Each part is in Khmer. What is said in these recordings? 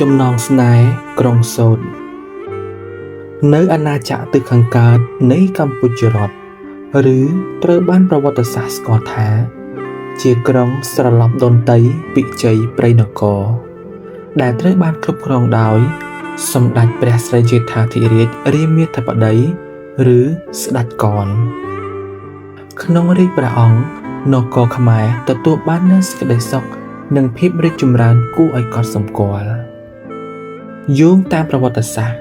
ចំណងស្នេហ៍ក្រុងសូត្រនៅអាណាចក្រទិសខាងកើតនៃកម្ពុជារដ្ឋឬត្រូវបានប្រវត្តិសាស្ត្រស្គាល់ថាជាក្រុងស្រឡប់ដូនតីពិជ័យព្រៃនគរដែលត្រូវបានគ្រប់គ្រងដោយសម្ដេចព្រះស្រីជេដ្ឋាធិរាជរាមាធិបតីឬស្ដេចកនក្នុងរាជព្រះអង្គនគរខ្មែរទទួលបាននូវសេចក្តីសុខនិងភាពរីកចម្រើនគួរឲ្យកត់សម្គាល់យោងតាមប្រវត្តិសាស្ត្រ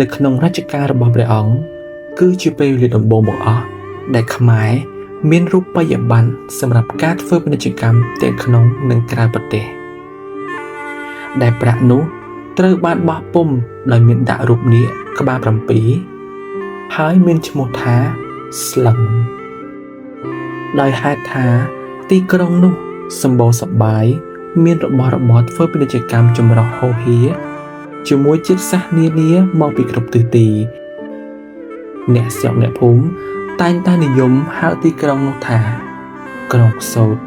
នៅក្នុងរជ្ជកាលរបស់ព្រះអង្គគឺជាពេលវេលាដំបូងបង្អស់ដែលខ្មែរមានរូបិយប័ណ្ណសម្រាប់ការធ្វើពាណិជ្ជកម្មទាំងក្នុងនិងក្រៅប្រទេសដែលប្រាក់នោះត្រូវបានបោះពុម្ពដោយមានដាក់រូបនាគក្បាល7ហើយមានឈ្មោះថាស្លឹងដោយហេតុថាទីក្រុងនោះសម្បូរសប្បាយមានរបស់របរធ្វើពាណិជ្ជកម្មចម្រុះហូរហៀជាមួយជាតិសាសន៍នានាមកពីគ្រប់ទិសទីអ្នកស្រុកអ្នកភូមិតែងតែនិយមហៅទីក្រុងនោះថាក្រុងសូត្រ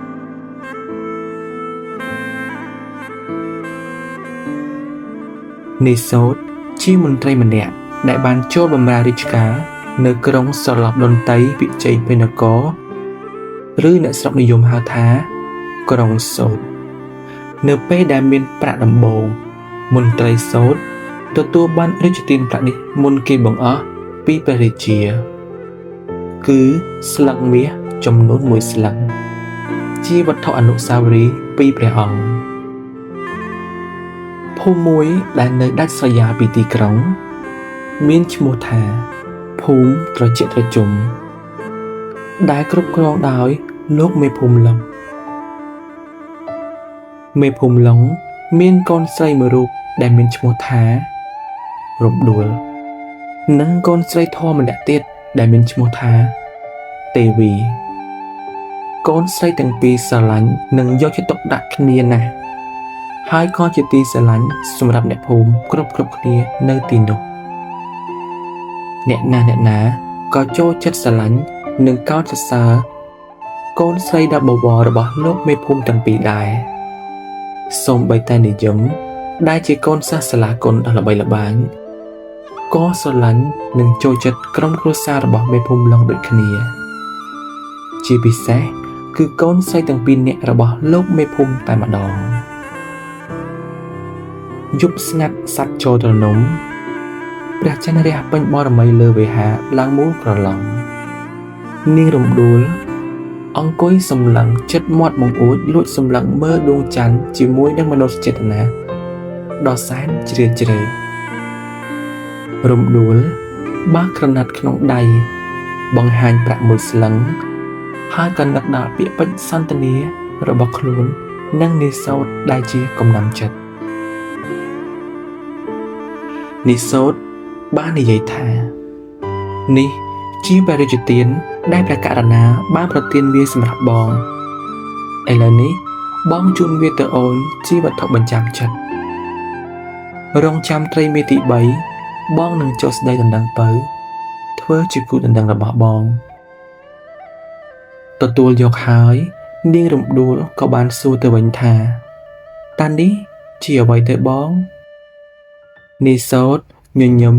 នីសូត្រជាមន្ត្រីម្នាក់ដែលបានចូលបម្រើរាជការនៅក្រុងស្រឡប់ដូនតីពិជ័យព្រៃនគរឬអ្នកស្រុកនិយមហៅថាក្រុងសូត្រនៅពេលដែលមានប្រាក់ដំបូងមន្ត្រីសូត្រទទួលបានរាជទានប្រាក់នេះមុនគេបង្អស់ពីព្រះរាជាគឺស្លឹងមាសចំនួន1ស្លឹងជាវត្ថុអនុស្សាវរីយ៍ពីព្រះអង្គភូមិមួយដែលនៅដាច់ស្រយាលពីទីក្រុងមានឈ្មោះថាភូមិត្រជាក់ត្រជុំដែលគ្រប់គ្រងដោយលោកមេភូមិឡុងមេភូមិឡុងមានកូនស្រីមួយរូបដែលមានឈ្មោះថារំដួលនិងកូនស្រីធម៌ម្នាក់ទៀតដែលមានឈ្មោះថាទេវីកូនស្រីទាំងពីរស្រឡាញ់និងយកចិត្តទុកដាក់គ្នាណាស់ហើយក៏ជាទីស្រឡាញ់សម្រាប់អ្នកភូមិគ្រប់គ្នានៅទីនោះអ្នកណាក៏ចូលចិត្តស្រឡាញ់និងកោតសរសើរកូនស្រីដ៏បវររបស់លោកមេភូមិទាំងពីរដែរសូម្បីតែនិយមដែលជាកូនសិស្សសាលាគុនដ៏ល្បីល្បាញក៏ស្រឡាញ់និងចូលចិត្តក្រុមគ្រួសាររបស់មេភូមិឡុងដូចគ្នាជាពិសេសគឺកូនស្រីទាំងពីរនាក់របស់លោកមេភូមិតែម្ដងយប់ស្ងាត់សັດចូលត្រនំព្រះចន្ទរះពេញបរមីលើវេហាឡើងមូលក្រឡង់នាងរំដួលអង្គុយសម្លឹងចិត្តមាត់បង្អួចលួចសម្លឹងមើលដួងច័ន្ទជាមួយនឹងមនោសញ្ចេតនាដ៏សែនជ្រាលជ្រៅរំដួលបាក់ក្រណាត់ក្នុងដៃបង្ហាញប្រាក់មួយស្លឹងហើយក៏នឹកដល់ពាក្យពេចន៍សន្ទនារបស់ខ្លួននិងនីសូត្រដែលជាកំណំចិត្តនីសូត្របាននិយាយថានេះជាព្រះរាជទានដែលព្រះករុណាបានប្រទានវាសម្រាប់បងឥឡូវនេះបងជូនវាទៅអូនជាវត្ថុបញ្ចាំចិត្តរងចាំត្រីមេទី3បងនឹងចុះស្ដីដណ្ដឹងទៅធ្វើជាគូដណ្ដឹងរបស់បងទទួលយកហើយនាងរំដួលក៏បានសួរទៅវិញថាតានេះជាអ្វីទៅបងនីសូត្រញញឹម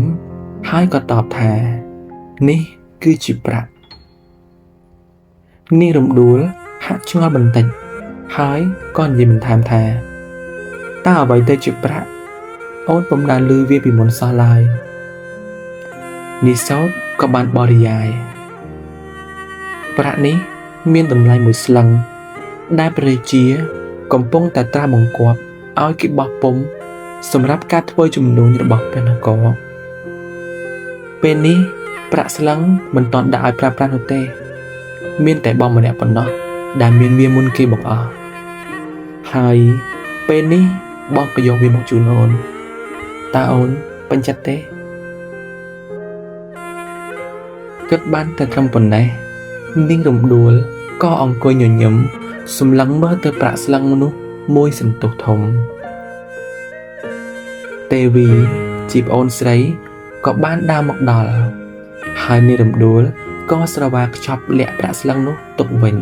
ហើយក៏តបថានេះគឺជាប្រាក់នាងរំដួលហាក់ឆ្ងល់បន្តិចហើយក៏និយាយបន្ថែមថាតើអ្វីទៅជាប្រាក់អូនពុំដែលឮវាពីមុនសោះឡើយនីសូត្រក៏បានបរិយាយប្រាក់នេះមានតម្លៃមួយស្លឹងដែលព្រះរាជាកំពុងតែត្រាស់បង្គាប់ឲ្យគេបោះពុម្ពសម្រាប់ការធ្វើជំនួញរបស់ព្រះនគរពេលនេះប្រាក់ស្លឹងមិនទាន់ដាក់ឲ្យប្រើប្រាស់នោះទេមានតែបងម្នាក់ប៉ុណ្ណោះដែលមានវាមុនគេបង្អស់ហើយពេលនេះបងក៏យកវាមកជូនអូនតើអូនពេញចិត្តទេគិតបានតែត្រឹមប៉ុណ្ណេះនាងរំដួលក៏អង្គុយញញឹមសម្លឹងមើលទៅប្រាក់ស្លឹងនោះមួយសន្ទុះធំទេវីជីប្អូនស្រីក៏បានដើរមកដល់ហើយនាងរំដួលក៏ស្រវាខ្ចប់លាក់ប្រាក់ស្លឹងនោះទុកវិញ